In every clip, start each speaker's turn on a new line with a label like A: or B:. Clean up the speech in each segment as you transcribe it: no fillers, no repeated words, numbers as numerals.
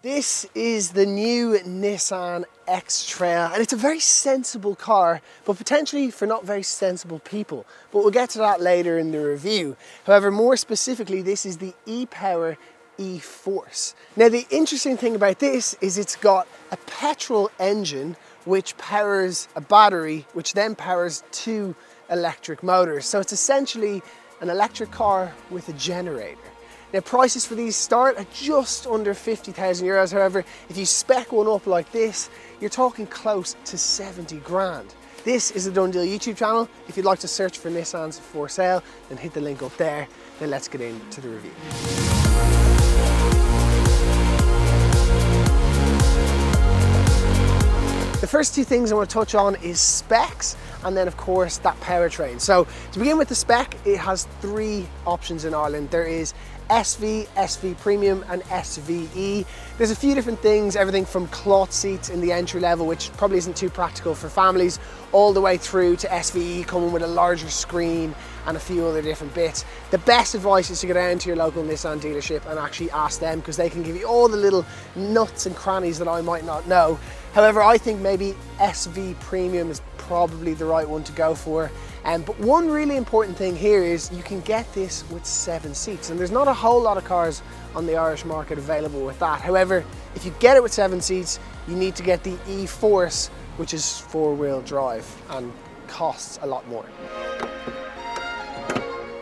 A: This is the new Nissan X-Trail, and it's a very sensible car, but potentially for not very sensible people. But we'll get to that later in the review. However, more specifically, this is the epower e-Force. Now, the interesting thing about this is it's got a petrol engine which powers a battery, which then powers two electric motors. So it's essentially an electric car with a generator. Now, prices for these start at just under 50,000 euros. However, if you spec one up like this, you're talking close to 70 grand. This is the DoneDeal YouTube channel. If you'd like to search for Nissans for sale, then hit the link up there. Then let's get into the review. The first two things I want to touch on is specs, and then of course that powertrain. So to begin with the spec, it has three options in Ireland. There is SV, SV Premium and SVE. There's a few different things, everything from cloth seats in the entry level, which probably isn't too practical for families, all the way through to SVE coming with a larger screen and a few other different bits. The best advice is to go down to your local Nissan dealership and actually ask them, because they can give you all the little nuts and crannies that I might not know. However, I think maybe SV Premium is probably the right one to go for. But one really important thing here is you can get this with 7 seats, and there's not a whole lot of cars on the Irish market available with that. However, if you get it with 7 seats, you need to get the e-Force, which is 4-wheel drive and costs a lot more.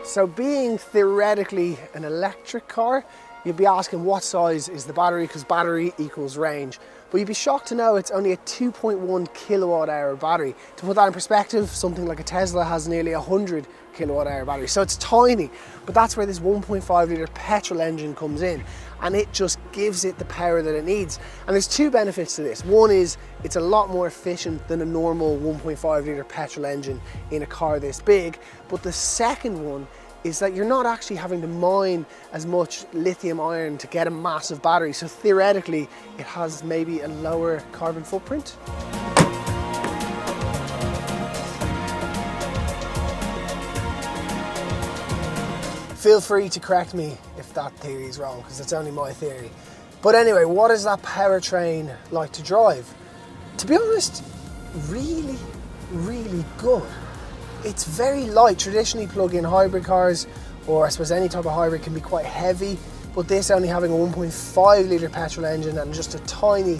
A: So being theoretically an electric car, you'd be asking what size is the battery, because battery equals range. But you'd be shocked to know it's only a 2.1 kilowatt hour battery. To put that in perspective, something like a Tesla has nearly 100 kilowatt hour battery. So it's tiny, but that's where this 1.5 litre petrol engine comes in, and it just gives it the power that it needs. And there's two benefits to this. One is it's a lot more efficient than a normal 1.5 litre petrol engine in a car this big. But the second one is that you're not actually having to mine as much lithium iron to get a massive battery. So theoretically, it has maybe a lower carbon footprint. Feel free to correct me if that theory is wrong, because it's only my theory. But anyway, what is that powertrain like to drive? To be honest, really, really good. It's very light. Traditionally, plug-in hybrid cars, or I suppose any type of hybrid, can be quite heavy, but this only having a 1.5 litre petrol engine and just a tiny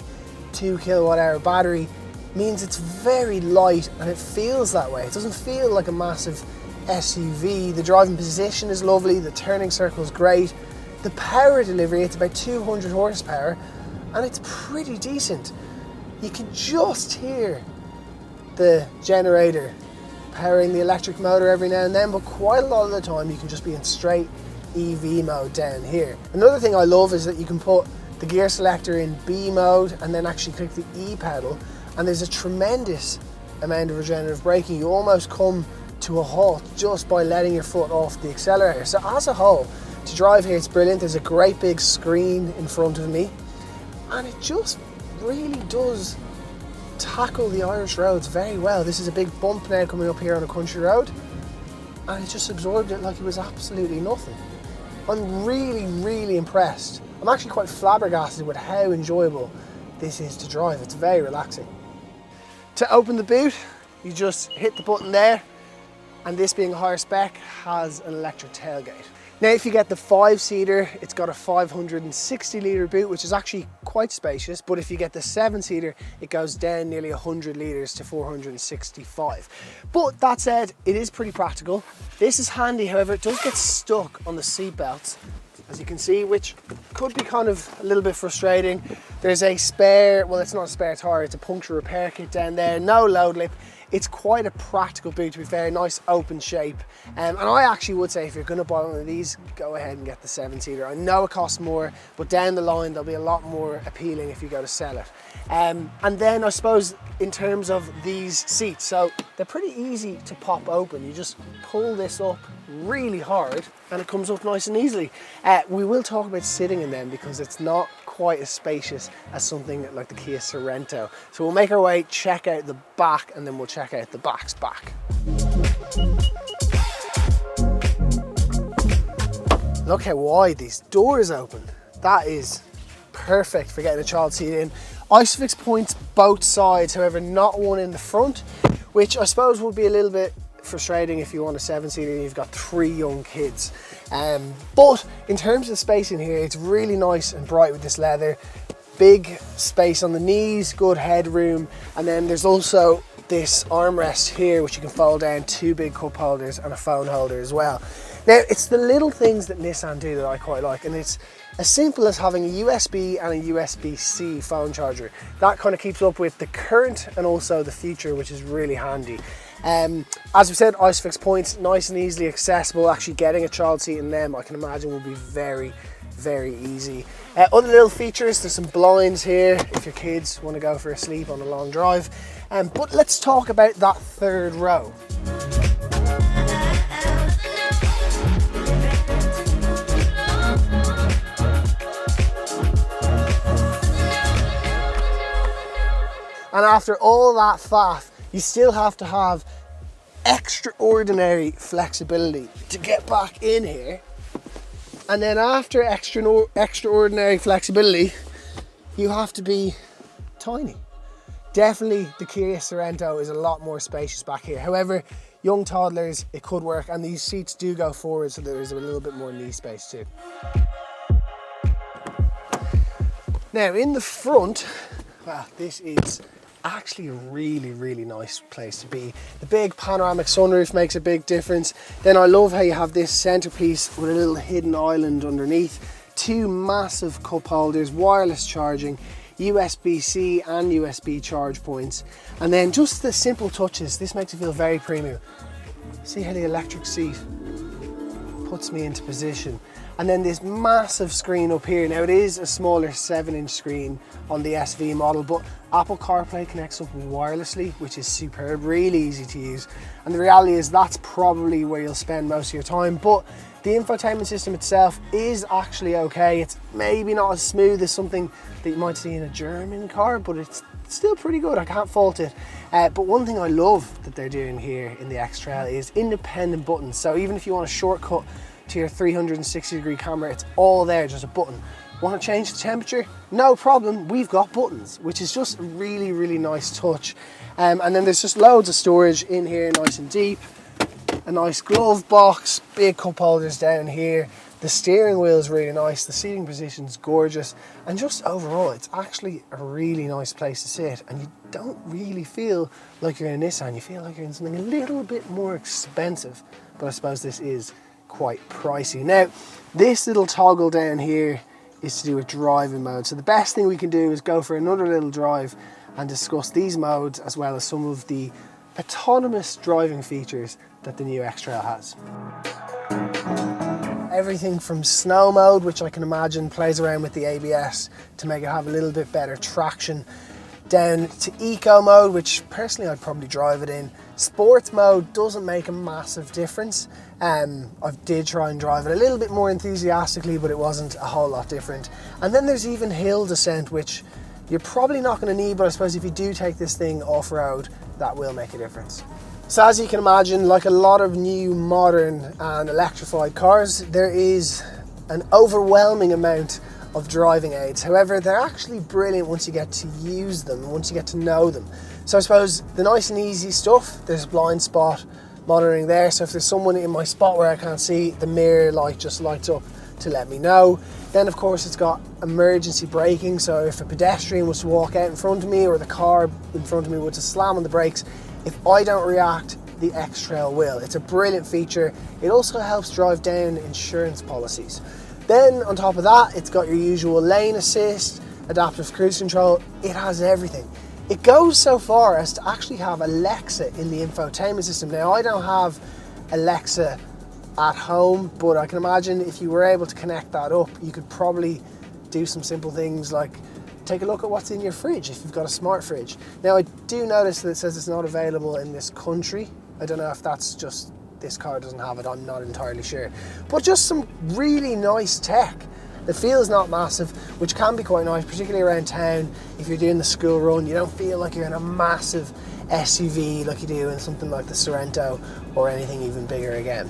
A: 2 kilowatt hour battery means it's very light, and it feels that way. It doesn't feel like a massive SUV. The driving position is lovely, the turning circle is great. The power delivery, it's about 200 horsepower, and it's pretty decent. You can just hear the generator powering the electric motor every now and then, but quite a lot of the time you can just be in straight EV mode down here. Another thing I love is that you can put the gear selector in B mode and then actually click the E pedal, and there's a tremendous amount of regenerative braking. You almost come to a halt just by letting your foot off the accelerator. So as a whole, to drive here, it's brilliant. There's a great big screen in front of me, and it just really does tackle the Irish roads very well. This is a big bump now coming up here on a country road, and it just absorbed it like it was absolutely nothing. I'm really, really impressed. I'm actually quite flabbergasted with how enjoyable this is to drive. It's very relaxing. To open the boot, you just hit the button there, and this being a higher spec has an electric tailgate. Now, if you get the 5-seater, it's got a 560 litre boot, which is actually quite spacious. But if you get the 7-seater, it goes down nearly 100 litres to 465. But that said, it is pretty practical. This is handy, however, it does get stuck on the seat belts, as you can see, which could be kind of a little bit frustrating. There's a spare, well, it's not a spare tire, it's a puncture repair kit down there, no load lip. It's quite a practical boot, to be fair, nice open shape. And I actually would say if you're gonna buy one of these, go ahead and get the 7-seater. I know it costs more, but down the line, they'll be a lot more appealing if you go to sell it. And then I suppose in terms of these seats, so they're pretty easy to pop open. You just pull this up really hard and it comes up nice and easily. We will talk about sitting in them because it's not quite as spacious as something like the Kia Sorento. So we'll make our way, check out the back, and then we'll check out the back's back. Look how wide these doors open. That is perfect for getting a child seat in. Isofix points both sides, however not one in the front, which I suppose would be a little bit frustrating if you want a 7-seater and you've got 3 young kids. But in terms of space in here, it's really nice and bright with this leather. Big space on the knees, good headroom, and then there's also this armrest here which you can fold down, 2 big cup holders and a phone holder as well. Now, it's the little things that Nissan do that I quite like, and it's as simple as having a USB and a USB-C phone charger. That kind of keeps up with the current and also the future, which is really handy. As we said, Isofix points, nice and easily accessible. Actually getting a child seat in them, I can imagine, will be very, very easy. Other little features, there's some blinds here if your kids want to go for a sleep on a long drive. But let's talk about that third row. And after all that faff, you still have to have extraordinary flexibility to get back in here. And then after extraordinary flexibility, you have to be tiny. Definitely the Kia Sorento is a lot more spacious back here. However, young toddlers, it could work, and these seats do go forward, so there's a little bit more knee space too. Now in the front, well, this is actually a really, really nice place to be. The big panoramic sunroof makes a big difference. Then I love how you have this centerpiece with a little hidden island underneath, 2 massive cup holders, wireless charging, USB-C and USB charge points, and then just the simple touches. This makes it feel very premium. See how the electric seat puts me into position. And then this massive screen up here. Now it is a smaller 7-inch screen on the SV model, but Apple CarPlay connects up wirelessly, which is superb, really easy to use. And the reality is that's probably where you'll spend most of your time, but the infotainment system itself is actually okay. It's maybe not as smooth as something that you might see in a German car, but it's still pretty good, I can't fault it. But one thing I love that they're doing here in the X-Trail is independent buttons. So even if you want a shortcut to your 360-degree camera, it's all there, just a button. Want to change the temperature? No problem, we've got buttons, which is just a really, really nice touch. And then there's just loads of storage in here, nice and deep. A nice glove box, big cup holders down here. The steering wheel is really nice, the seating position's gorgeous, and just overall, it's actually a really nice place to sit, and you don't really feel like you're in a Nissan, you feel like you're in something a little bit more expensive, but I suppose this is quite pricey. Now, this little toggle down here is to do with driving mode. So the best thing we can do is go for another little drive and discuss these modes as well as some of the autonomous driving features that the new X-Trail has. Everything from snow mode, which I can imagine plays around with the ABS to make it have a little bit better traction, down to eco mode, which personally I'd probably drive it in. Sports mode doesn't make a massive difference. I did try and drive it a little bit more enthusiastically, but it wasn't a whole lot different. And then there's even hill descent, which you're probably not going to need, but I suppose if you do take this thing off-road, that will make a difference. So as you can imagine, like a lot of new modern and electrified cars, there is an overwhelming amount of driving aids. However, they're actually brilliant once you get to use them, once you get to know them. So I suppose the nice and easy stuff, there's blind spot monitoring there. So if there's someone in my spot where I can't see, the mirror light just lights up to let me know. Then of course it's got emergency braking. So if a pedestrian was to walk out in front of me or the car in front of me was to slam on the brakes, if I don't react, the X-Trail will. It's a brilliant feature. It also helps drive down insurance policies. Then on top of that, it's got your usual lane assist, adaptive cruise control. It has everything. It goes so far as to actually have Alexa in the infotainment system. Now, I don't have Alexa at home, but I can imagine if you were able to connect that up, you could probably do some simple things like take a look at what's in your fridge if you've got a smart fridge. Now, I do notice that it says it's not available in this country. I don't know if that's just this car doesn't have it, I'm not entirely sure. But just some really nice tech that feels not massive, which can be quite nice, particularly around town. If you're doing the school run, you don't feel like you're in a massive SUV like you do in something like the Sorento or anything even bigger again.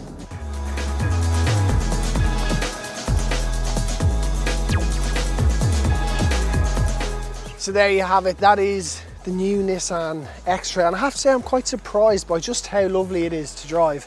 A: So there you have it. That is the new Nissan X-Trail. And I have to say I'm quite surprised by just how lovely it is to drive.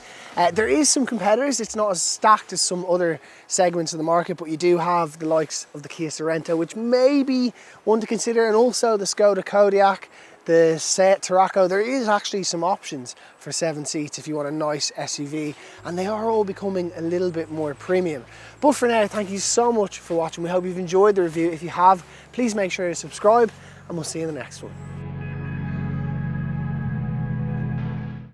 A: There is some competitors. It's not as stacked as some other segments of the market, but you do have the likes of the Kia Sorento, which may be one to consider, and also the Skoda Kodiaq, the Seat Tarraco. There is actually some options for 7 seats if you want a nice SUV, and they are all becoming a little bit more premium. But for now, thank you so much for watching. We hope you've enjoyed the review. If you have, please make sure to subscribe, and we'll see you in the next one.